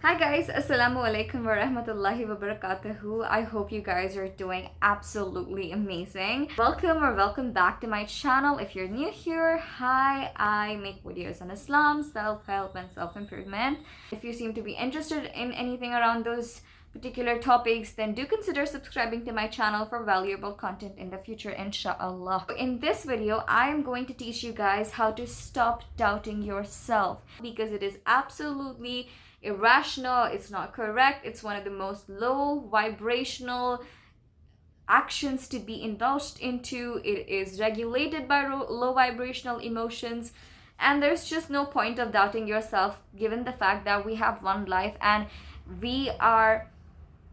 Hi guys, Assalamu Alaikum wa rahmatullahi wa barakatuhu. I hope you guys are doing absolutely amazing. Welcome back to my channel. If you're new here, hi, I make videos on Islam, self-help and self-improvement. If you seem to be interested in anything around those particular topics, then do consider subscribing to my channel for valuable content in the future, inshallah. In this video, I am going to teach you guys how to stop doubting yourself, because it is absolutely irrational, it's not correct, it's one of the most low vibrational actions to be indulged into. It is regulated by low vibrational emotions, and there's just no point of doubting yourself given the fact that we have one life and we are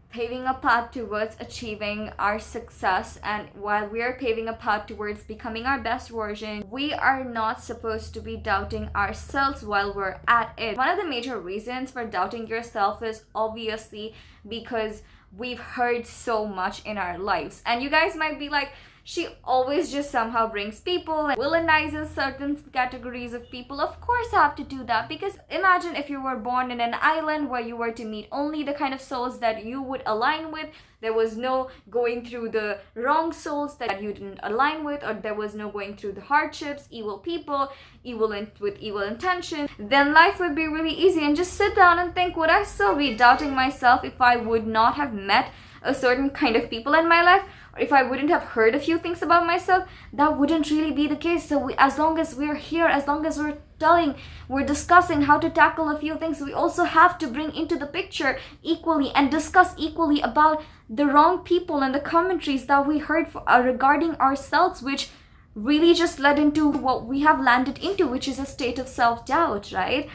paving a path towards achieving our success. And while we are paving a path towards becoming our best version, we are not supposed to be doubting ourselves while we're at it. One of the major reasons for doubting yourself is obviously because we've heard so much in our lives. And you guys might be like, she always just somehow brings people and villainizes certain categories of people. Of course I have to do that, because imagine if you were born in an island where you were to meet only the kind of souls that you would align with. There was no going through the wrong souls that you didn't align with, or there was no going through the hardships, evil people, with evil intentions. Then life would be really easy. And just sit down and think, would I still be doubting myself if I would not have met a certain kind of people in my life? Or if I wouldn't have heard a few things about myself? That wouldn't really be the case. So as long as we're here, as long as we're discussing how to tackle a few things, we also have to bring into the picture equally and discuss equally about the wrong people and the commentaries that we heard regarding ourselves, which really just led into what we have landed into, which is a state of self-doubt, right?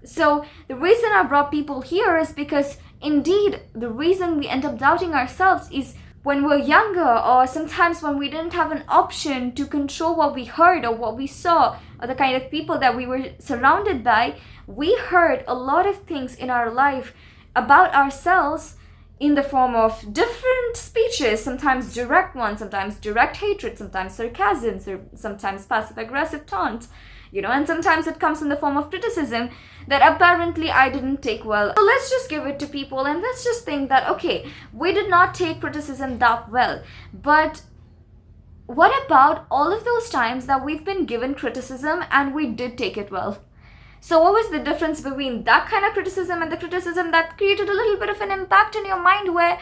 So the reason I brought people here is because indeed the reason we end up doubting ourselves is when we're younger, or sometimes when we didn't have an option to control what we heard or what we saw or the kind of people that we were surrounded by. We heard a lot of things in our life about ourselves in the form of different speeches, sometimes direct ones, sometimes direct hatred, sometimes sarcasm, sometimes passive-aggressive taunts, and sometimes it comes in the form of criticism that apparently I didn't take well. So let's just give it to people and let's just think that, okay, we did not take criticism that well. But what about all of those times that we've been given criticism and we did take it well? So what was the difference between that kind of criticism and the criticism that created a little bit of an impact in your mind where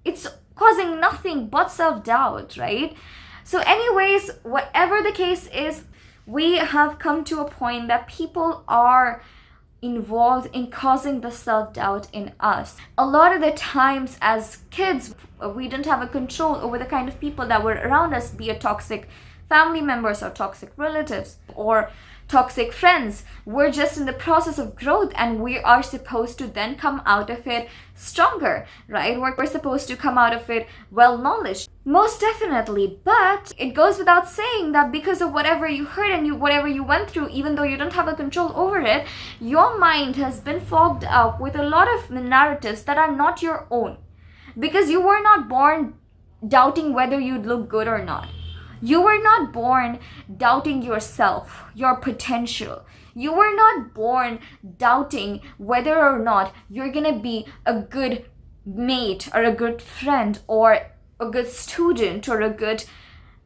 it's causing nothing but self-doubt, right? So anyways, whatever the case is, we have come to a point that people are involved in causing the self-doubt in us. A lot of the times as kids, we didn't have a control over the kind of people that were around us, be it toxic family members or toxic relatives or toxic friends. We're just in the process of growth and we are supposed to then come out of it stronger, right? We're supposed to come out of it well-knowledged. Most definitely, but it goes without saying that because of whatever you heard and whatever you went through, even though you don't have a control over it, your mind has been fogged up with a lot of narratives that are not your own. Because you were not born doubting whether you'd look good or not. You were not born doubting yourself, your potential. You were not born doubting whether or not you're gonna be a good mate or a good friend or a good student or a good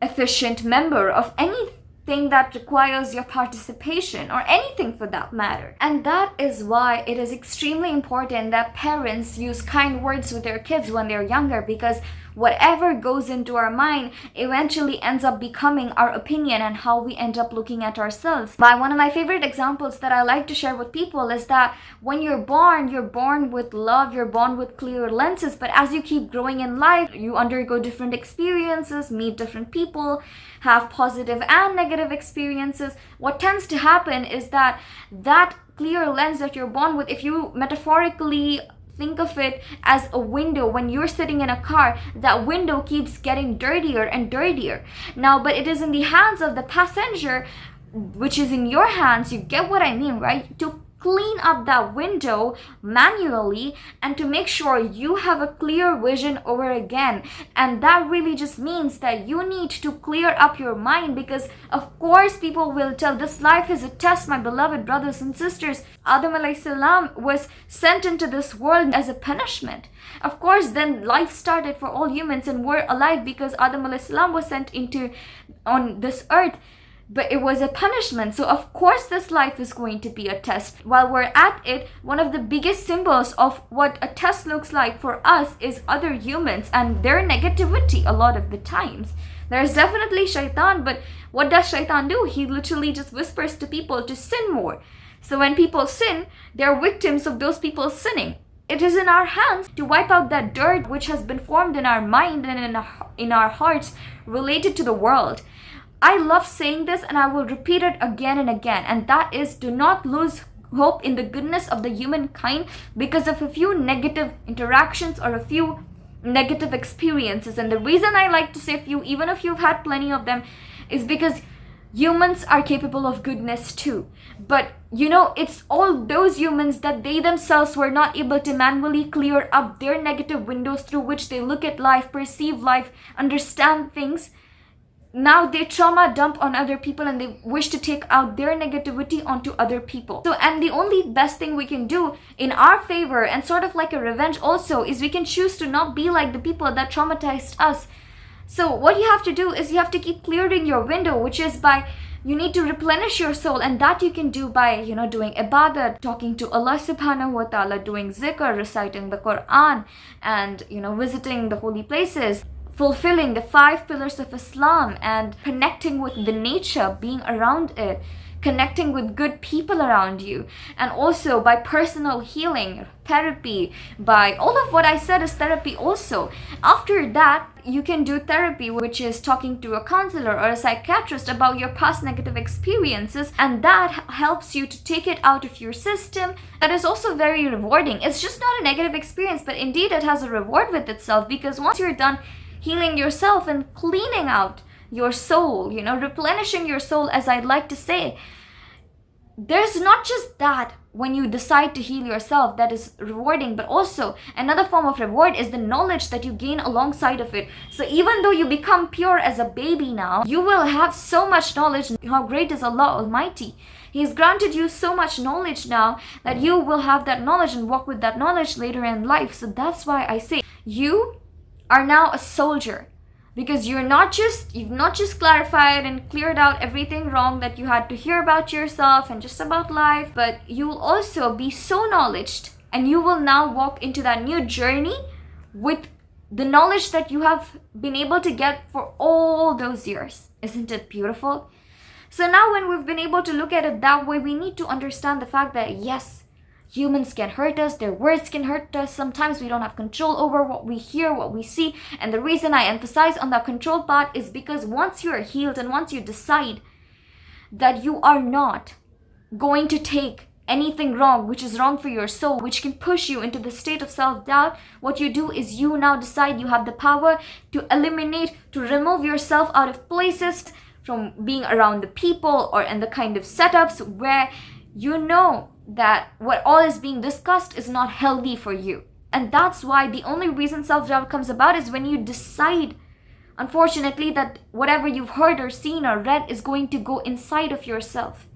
efficient member of anything that requires your participation, or anything for that matter. And that is why it is extremely important that parents use kind words with their kids when they're younger, because whatever goes into our mind eventually ends up becoming our opinion and how we end up looking at ourselves. One of my favorite examples that I like to share with people is that when you're born with love, you're born with clear lenses, but as you keep growing in life, you undergo different experiences, meet different people, have positive and negative experiences. What tends to happen is that clear lens that you're born with, if you metaphorically think of it as a window, when you're sitting in a car, that window keeps getting dirtier and dirtier. Now, but it is in the hands of the passenger, which is in your hands, you get what I mean, right? To clean up that window manually and to make sure you have a clear vision over again. And that really just means that you need to clear up your mind, because of course people will tell this life is a test, my beloved brothers and sisters. Adam alayhi salam was sent into this world as a punishment. Of course, then life started for all humans and we're alive because Adam alayhi salam was sent into on this earth. But it was a punishment. So of course this life is going to be a test. While we're at it, one of the biggest symbols of what a test looks like for us is other humans and their negativity a lot of the times. There's definitely shaitan, but what does shaitan do? He literally just whispers to people to sin more. So when people sin, they're victims of those people sinning. It is in our hands to wipe out that dirt which has been formed in our mind and in our hearts related to the world. I love saying this and I will repeat it again and again, and that is, do not lose hope in the goodness of the humankind because of a few negative interactions or a few negative experiences. And the reason I like to say few, even if you've had plenty of them, is because humans are capable of goodness too. But it's all those humans that they themselves were not able to manually clear up their negative windows through which they look at life, perceive life, understand things. Now they trauma dump on other people and they wish to take out their negativity onto other people. So, and the only best thing we can do in our favor and sort of like a revenge also is we can choose to not be like the people that traumatized us. So what you have to do is you have to keep clearing your window, which is by you need to replenish your soul, and that you can do by doing ibadah, talking to Allah subhanahu wa ta'ala, doing zikr, reciting the Quran, and visiting the holy places, fulfilling the 5 pillars of Islam and connecting with the nature, being around it, connecting with good people around you, and also by personal healing, therapy, by all of what I said is therapy also. After that, you can do therapy, which is talking to a counselor or a psychiatrist about your past negative experiences, and that helps you to take it out of your system. That is also very rewarding. It's just not a negative experience, but indeed it has a reward with itself, because once you're done healing yourself and cleaning out your soul, replenishing your soul, as I'd like to say, there's not just that when you decide to heal yourself that is rewarding, but also another form of reward is the knowledge that you gain alongside of it. So even though you become pure as a baby now, you will have so much knowledge. How great is Allah Almighty? He's granted you so much knowledge now that you will have that knowledge and walk with that knowledge later in life. So that's why I say you are now a soldier, because you've not just clarified and cleared out everything wrong that you had to hear about yourself and just about life, but you will also be so knowledged, and you will now walk into that new journey with the knowledge that you have been able to get for all those years. Isn't it beautiful? So now when we've been able to look at it that way, we need to understand the fact that yes, humans can hurt us, their words can hurt us. Sometimes we don't have control over what we hear, what we see. And the reason I emphasize on the control part is because once you are healed and once you decide that you are not going to take anything wrong, which is wrong for your soul, which can push you into the state of self-doubt, what you do is you now decide you have the power to eliminate, to remove yourself out of places, from being around the people or in the kind of setups where that what all is being discussed is not healthy for you. And that's why the only reason self-doubt comes about is when you decide, unfortunately, that whatever you've heard or seen or read is going to go inside of yourself.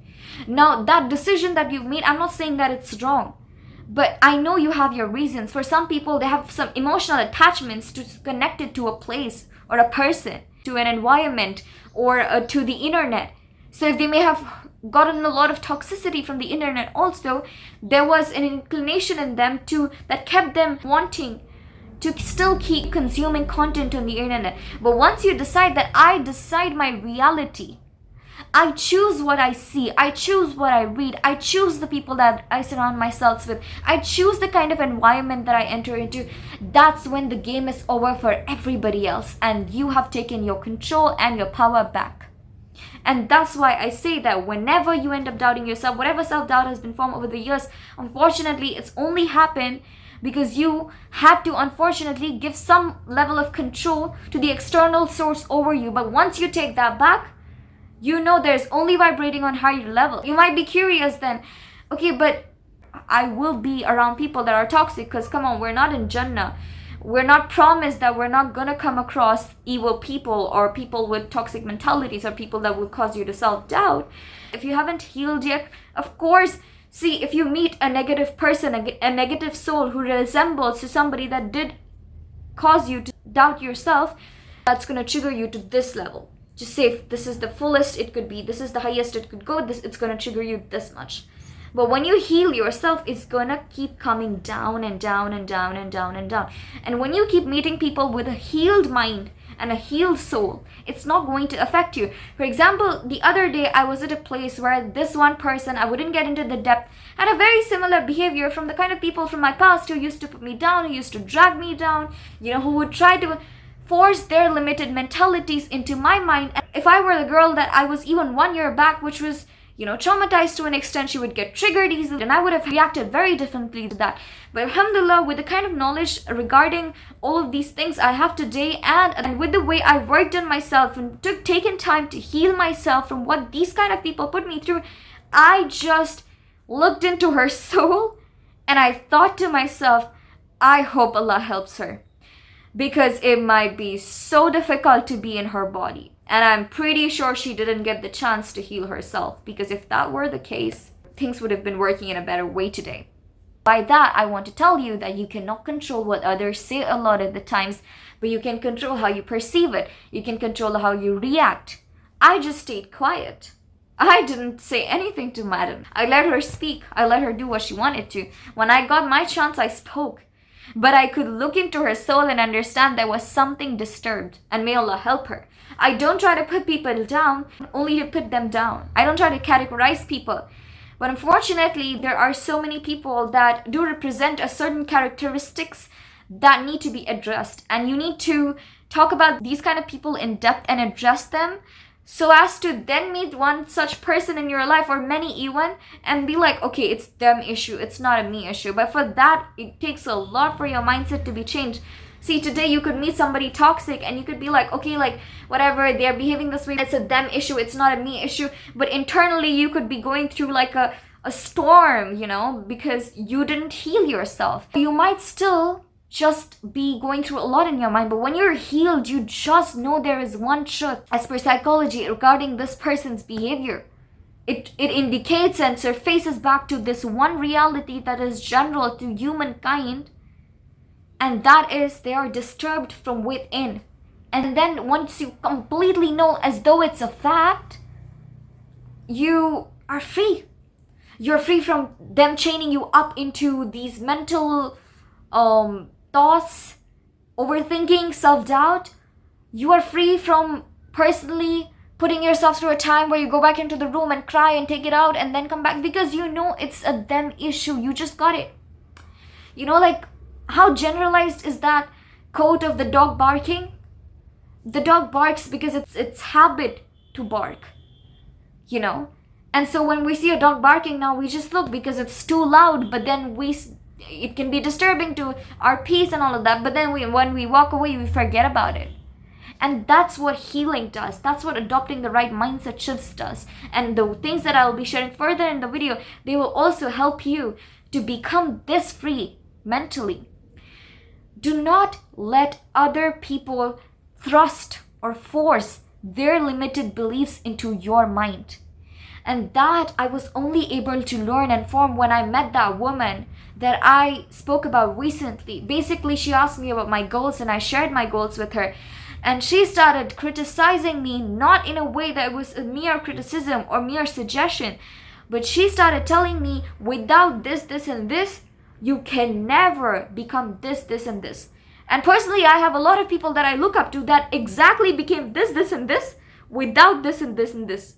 Now, that decision that you've made, I'm not saying that it's wrong, but I know you have your reasons. For some people, they have some emotional attachments to connected to a place or a person, to an environment, or to the internet. So if they may have gotten a lot of toxicity from the internet also, there was an inclination in them that kept them wanting to still keep consuming content on the internet. But once you decide that I decide my reality, I choose what I see, I choose what I read, I choose the people that I surround myself with, I choose the kind of environment that I enter into, that's when the game is over for everybody else, and you have taken your control and your power back. And that's why I say that whenever you end up doubting yourself, whatever self-doubt has been formed over the years, unfortunately, it's only happened because you had to, unfortunately, give some level of control to the external source over you. But once you take that back, there's only vibrating on higher level. You might be curious then, okay, but I will be around people that are toxic, because come on, we're not in Jannah. We're not promised that we're not gonna come across evil people or people with toxic mentalities or people that will cause you to self-doubt. If you haven't healed yet, of course, see, if you meet a negative person, a negative soul who resembles to somebody that did cause you to doubt yourself, that's gonna trigger you to this level. Just say, if this is the fullest it could be, this is the highest it could go, this, it's gonna trigger you this much. But when you heal yourself, it's gonna keep coming down and down and down and down and down. And when you keep meeting people with a healed mind and a healed soul, it's not going to affect you. For example, the other day I was at a place where this one person, I wouldn't get into the depth, had a very similar behavior from the kind of people from my past who used to put me down, who used to drag me down, who would try to force their limited mentalities into my mind. And if I were the girl that I was even 1 year back, which was traumatized to an extent, she would get triggered easily, and I would have reacted very differently to that. But alhamdulillah, with the kind of knowledge regarding all of these things I have today, and with the way I've worked on myself and taken time to heal myself from what these kind of people put me through, I just looked into her soul and I thought to myself, I hope Allah helps her, because it might be so difficult to be in her body. And I'm pretty sure she didn't get the chance to heal herself, because if that were the case, things would have been working in a better way today. By that, I want to tell you that you cannot control what others say a lot of the times, but you can control how you perceive it. You can control how you react. I just stayed quiet. I didn't say anything to Madam. I let her speak. I let her do what she wanted to. When I got my chance, I spoke. But I could look into her soul and understand there was something disturbed, and may Allah help her. I don't try to put people down, only to put them down. I don't try to categorize people. But unfortunately, there are so many people that do represent a certain characteristics that need to be addressed. And you need to talk about these kind of people in depth and address them, so as to then meet one such person in your life, or many even, and be like, okay, it's them issue, it's not a me issue. But for that, it takes a lot for your mindset to be changed. See, today you could meet somebody toxic and you could be like, okay, like whatever, they're behaving this way, it's a them issue, it's not a me issue. But internally you could be going through like a storm, because you didn't heal yourself. You might still just be going through a lot in your mind, but when you're healed, you just know there is one truth as per psychology regarding this person's behavior. It indicates and surfaces back to this one reality that is general to humankind, and that is they are disturbed from within. And then once you completely know as though it's a fact, you are free. You're free from them chaining you up into these mental thoughts, overthinking, self-doubt. You are free from personally putting yourself through a time where you go back into the room and cry and take it out and then come back, because you know it's a them issue. You just got it. Like how generalized is that quote of the dog barking? The dog barks because it's its habit to bark, And so when we see a dog barking now, we just look because it's too loud, but then it can be disturbing to our peace and all of that. But then when we walk away, we forget about it. And that's what healing does. That's what adopting the right mindset shifts does. And the things that I'll be sharing further in the video, they will also help you to become this free mentally. Do not let other people thrust or force their limited beliefs into your mind. And that I was only able to learn and form when I met that woman that I spoke about recently. Basically, she asked me about my goals and I shared my goals with her. And she started criticizing me, not in a way that was a mere criticism or mere suggestion, but she started telling me, without this, this, and this, you can never become this, this, and this. And personally, I have a lot of people that I look up to that exactly became this, this, and this without this, and this, and this.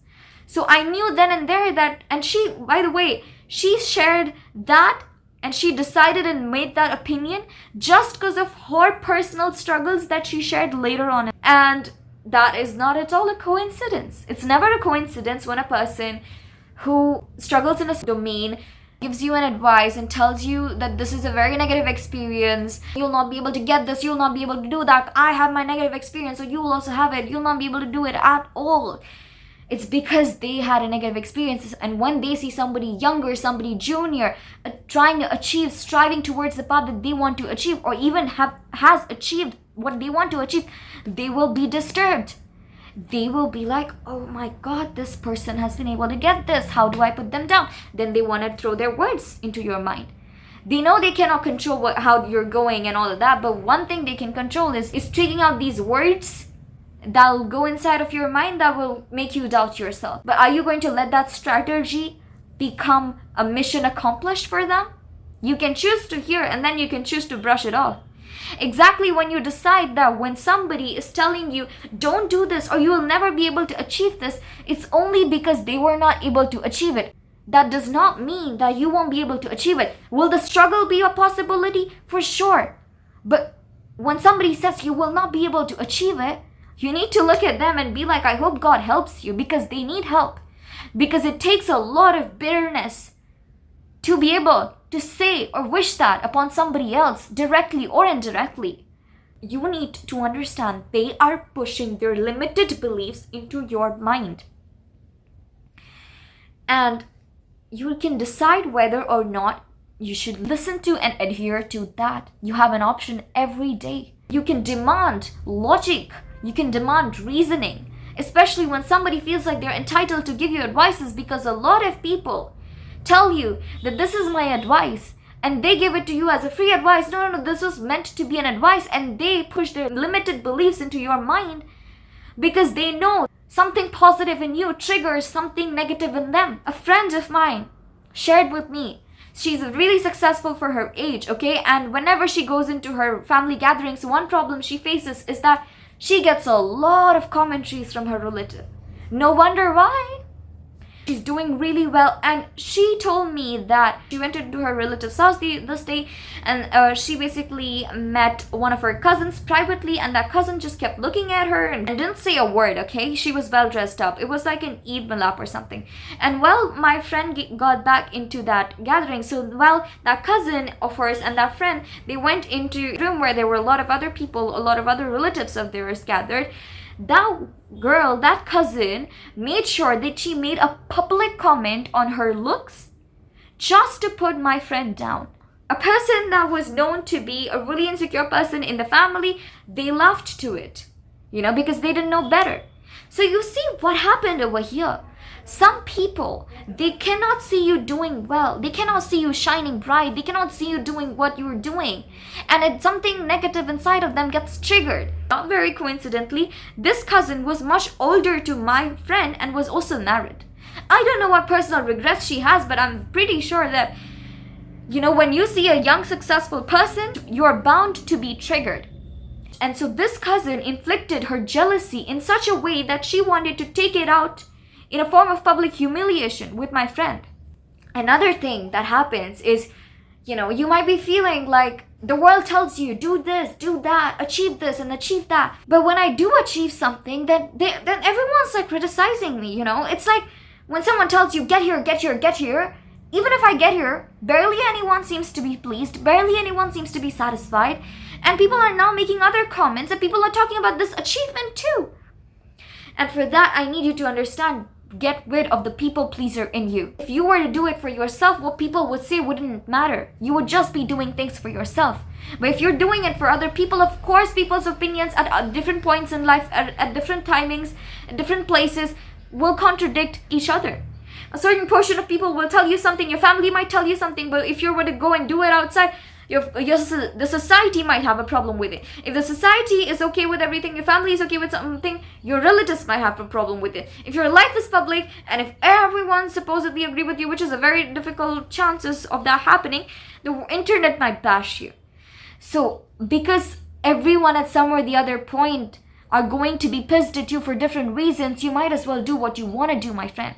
So I knew then and there that, and she, by the way, she shared that and she decided and made that opinion just because of her personal struggles that she shared later on. And that is not at all a coincidence. It's never a coincidence when a person who struggles in a domain gives you an advice and tells you that this is a very negative experience, you'll not be able to get this, you'll not be able to do that, I have my negative experience, so you will also have it, you'll not be able to do it at all. It's because they had a negative experience, and when they see somebody younger, somebody junior, trying to achieve, striving towards the path that they want to achieve, or even has achieved what they want to achieve, they will be disturbed. They will be like, oh my god, this person has been able to get this, how do I put them down? Then they want to throw their words into your mind. They know they cannot control how you're going and all of that, but one thing they can control is taking out these words that will go inside of your mind that will make you doubt yourself. But are you going to let that strategy become a mission accomplished for them? You can choose to hear, and then you can choose to brush it off. Exactly when you decide that when somebody is telling you, don't do this or you will never be able to achieve this, it's only because they were not able to achieve it. That does not mean that you won't be able to achieve it. Will the struggle be a possibility? For sure. But when somebody says you will not be able to achieve it, you need to look at them and be like, I hope God helps you, because they need help. Because it takes a lot of bitterness to be able to say or wish that upon somebody else, directly or indirectly. You need to understand they are pushing their limited beliefs into your mind. And you can decide whether or not you should listen to and adhere to that. You have an option every day. You can demand logic. You can demand reasoning, especially when somebody feels like they're entitled to give you advices, because a lot of people tell you that this is my advice and they give it to you as a free advice. No, this was meant to be an advice, and they push their limited beliefs into your mind because they know something positive in you triggers something negative in them. A friend of mine shared with me, she's really successful for her age, okay? And whenever she goes into her family gatherings, one problem she faces is that she gets a lot of commentaries from her relative. No wonder why. She's doing really well, and she told me that she went into her relative's house this day, and she basically met one of her cousins privately, and that cousin just kept looking at her and didn't say a word, okay? She was well dressed up. It was like an Eid Milap or something. And my friend got back into that gathering. So that cousin of hers and that friend, they went into a room where there were a lot of other people, a lot of other relatives of theirs gathered. That girl, that cousin, made sure that she made a public comment on her looks just to put my friend down. A person that was known to be a really insecure person in the family, they laughed to it, because they didn't know better. So you see what happened over here. Some people, they cannot see you doing well. They cannot see you shining bright. They cannot see you doing what you're doing. And it's something negative inside of them gets triggered. Not very coincidentally, this cousin was much older to my friend and was also married. I don't know what personal regrets she has, but I'm pretty sure that, when you see a young, successful person, you're bound to be triggered. And so this cousin inflicted her jealousy in such a way that she wanted to take it out in a form of public humiliation with my friend. Another thing that happens is, you might be feeling like the world tells you, do this, do that, achieve this and achieve that. But when I do achieve something, then everyone's like criticizing me, It's like when someone tells you, get here, get here, get here. Even if I get here, barely anyone seems to be pleased, barely anyone seems to be satisfied. And people are now making other comments, and people are talking about this achievement too. And for that, I need you to understand, get rid of the people pleaser in you. If you were to do it for yourself, what people would say wouldn't matter. You would just be doing things for yourself. But if you're doing it for other people, of course, people's opinions at different points in life, at different timings, at different places, will contradict each other. A certain portion of people will tell you something, your family might tell you something, but if you were to go and do it outside, the society might have a problem with it. If the society is okay with everything, your family is okay with something, your relatives might have a problem with it. If your life is public, and if everyone supposedly agree with you, which is a very difficult chances of that happening, the internet might bash you. So, because everyone at some or the other point are going to be pissed at you for different reasons, you might as well do what you want to do, my friend.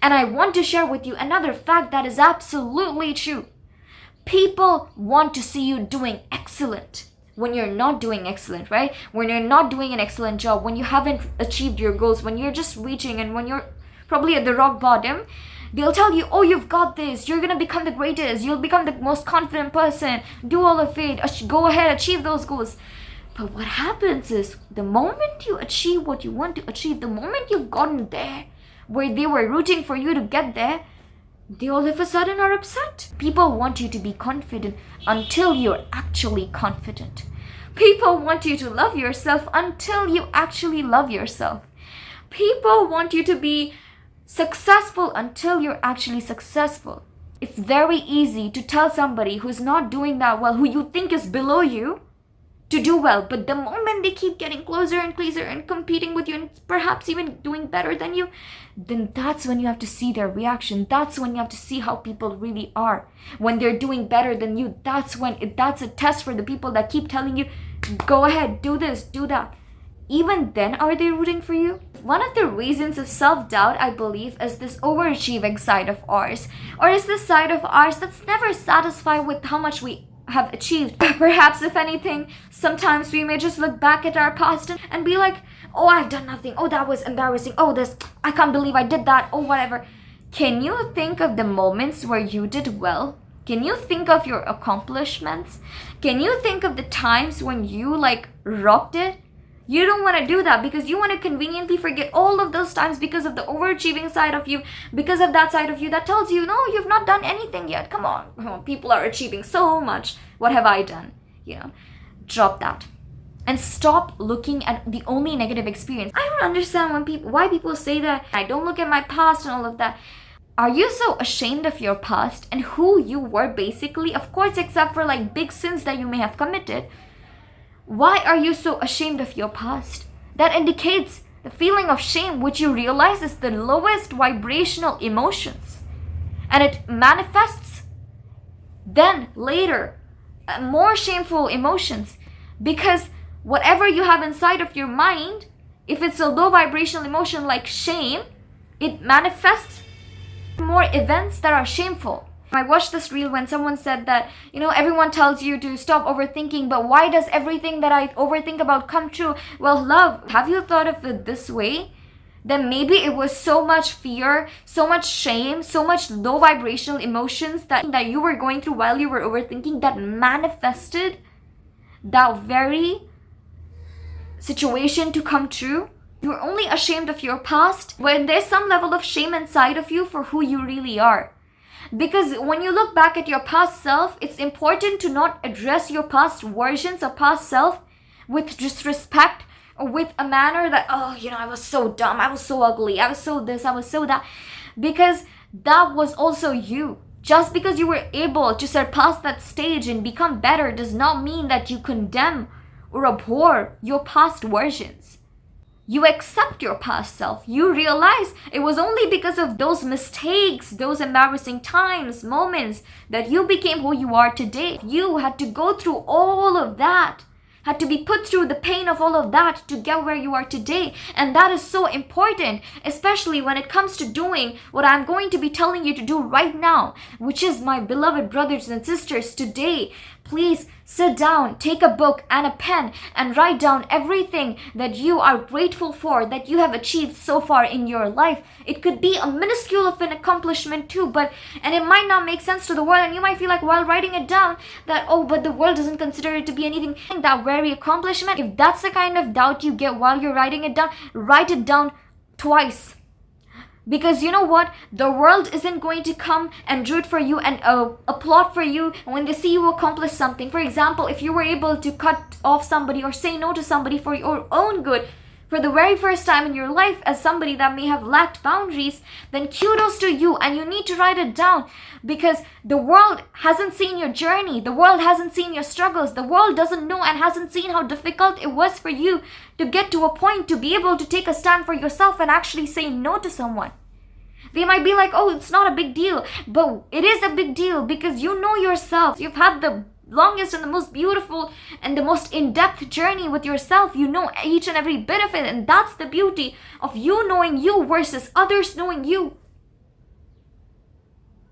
And I want to share with you another fact that is absolutely true. People want to see you doing excellent when you're not doing excellent, right? When you're not doing an excellent job, when you haven't achieved your goals, when you're just reaching, and when you're probably at the rock bottom, they'll tell you, oh, you've got this. You're going to become the greatest. You'll become the most confident person. Do all of it. Go ahead, achieve those goals. But what happens is the moment you achieve what you want to achieve, the moment you've gotten there, where they were rooting for you to get there, they all of a sudden are upset. People want you to be confident until you're actually confident. People want you to love yourself until you actually love yourself. People want you to be successful until you're actually successful. It's very easy to tell somebody who's not doing that well, who you think is below you, to do well. But the moment they keep getting closer and closer and competing with you and perhaps even doing better than you, then that's when you have to see their reaction. That's when you have to see how people really are. When they're doing better than you, that's a test for the people that keep telling you, go ahead, do this, do that. Even then, are they rooting for you? One of the reasons of self-doubt, I believe, is this overachieving side of ours. Or is this side of ours that's never satisfied with how much we have achieved. Perhaps, if anything, sometimes we may just look back at our past and be like, oh, I've done nothing. Oh, that was embarrassing. Oh, this, I can't believe I did that. Oh, whatever. Can you think of the moments where you did well? Can you think of your accomplishments? Can you think of the times when you rocked it? You don't want to do that because you want to conveniently forget all of those times because of the overachieving side of you, because of that side of you that tells you, no, you've not done anything yet. Come on. People are achieving so much. What have I done? Drop that. And stop looking at the only negative experience. I don't understand why people say that. I don't look at my past and all of that. Are you so ashamed of your past and who you were basically? Of course, except for big sins that you may have committed. Why are you so ashamed of your past? That indicates the feeling of shame, which you realize is the lowest vibrational emotions. And it manifests then later more shameful emotions, because whatever you have inside of your mind, if it's a low vibrational emotion like shame, it manifests more events that are shameful. I watched this reel when someone said that, everyone tells you to stop overthinking, but why does everything that I overthink about come true? Well, love, have you thought of it this way? Then maybe it was so much fear, so much shame, so much low vibrational emotions that you were going through while you were overthinking that manifested that very situation to come true. You're only ashamed of your past when there's some level of shame inside of you for who you really are. Because when you look back at your past self, it's important to not address your past versions of past self with disrespect or with a manner that, I was so dumb, I was so ugly, I was so this, I was so that. Because that was also you. Just because you were able to surpass that stage and become better does not mean that you condemn or abhor your past versions. You accept your past self. You realize it was only because of those mistakes, those embarrassing times, moments, that you became who you are today. You had to go through all of that, had to be put through the pain of all of that to get where you are today. And that is so important, especially when it comes to doing what I'm going to be telling you to do right now, which is, my beloved brothers and sisters, today, please sit down, take a book and a pen and write down everything that you are grateful for, that you have achieved so far in your life. It could be a minuscule of an accomplishment too, and it might not make sense to the world, and you might feel like while writing it down that, but the world doesn't consider it to be anything. That very accomplishment, if that's the kind of doubt you get while you're writing it down, write it down twice. Because you know what? The world isn't going to come and root for you and applaud for you when they see you accomplish something. For example, if you were able to cut off somebody or say no to somebody for your own good for the very first time in your life as somebody that may have lacked boundaries, then kudos to you, and you need to write it down, because the world hasn't seen your journey. The world hasn't seen your struggles. The world doesn't know and hasn't seen how difficult it was for you to get to a point to be able to take a stand for yourself and actually say no to someone. They might be like, it's not a big deal, but it is a big deal because you know yourself. You've had the longest and the most beautiful and the most in-depth journey with yourself. You know each and every bit of it, and that's the beauty of you knowing you versus others knowing you.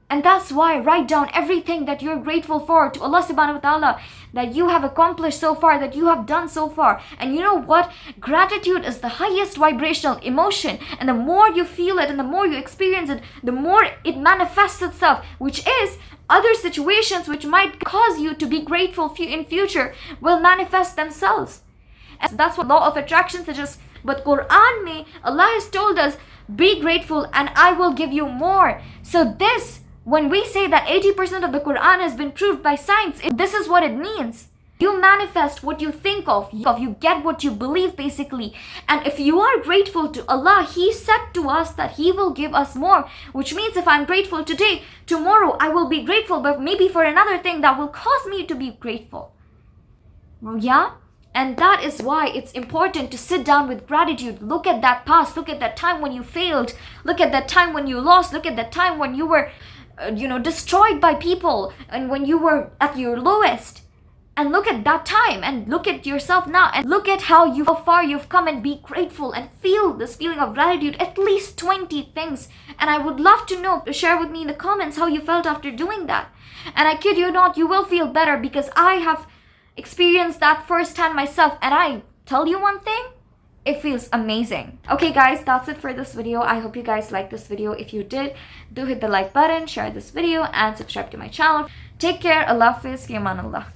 And that's why write down everything that you're grateful for to Allah subhanahu wa ta'ala, that you have accomplished so far, that you have done so far. And you know what? Gratitude is the highest vibrational emotion. And the more you feel it and the more you experience it, the more it manifests itself, which is other situations which might cause you to be grateful in future will manifest themselves. And that's what law of attraction suggests. But Quran mein, Allah has told us, be grateful and I will give you more. So this, when we say that 80% of the Quran has been proved by science, this is what it means. You manifest what you think of. You get what you believe, basically. And if you are grateful to Allah, He said to us that He will give us more. Which means if I'm grateful today, tomorrow I will be grateful, but maybe for another thing that will cause me to be grateful. Yeah? And that is why it's important to sit down with gratitude. Look at that past. Look at that time when you failed. Look at that time when you lost. Look at that time when you were, destroyed by people, and when you were at your lowest. And look at that time and look at yourself now and look at how far you've come, and be grateful and feel this feeling of gratitude. At least 20 things. And I would love to know, share with me in the comments how you felt after doing that. And I kid you not, you will feel better, because I have experienced that firsthand myself. And I tell you one thing, it feels amazing. Okay guys, that's it for this video. I hope you guys liked this video. If you did, do hit the like button, share this video, and subscribe to my channel. Take care. Allah Hafiz. Fi Aman Allah.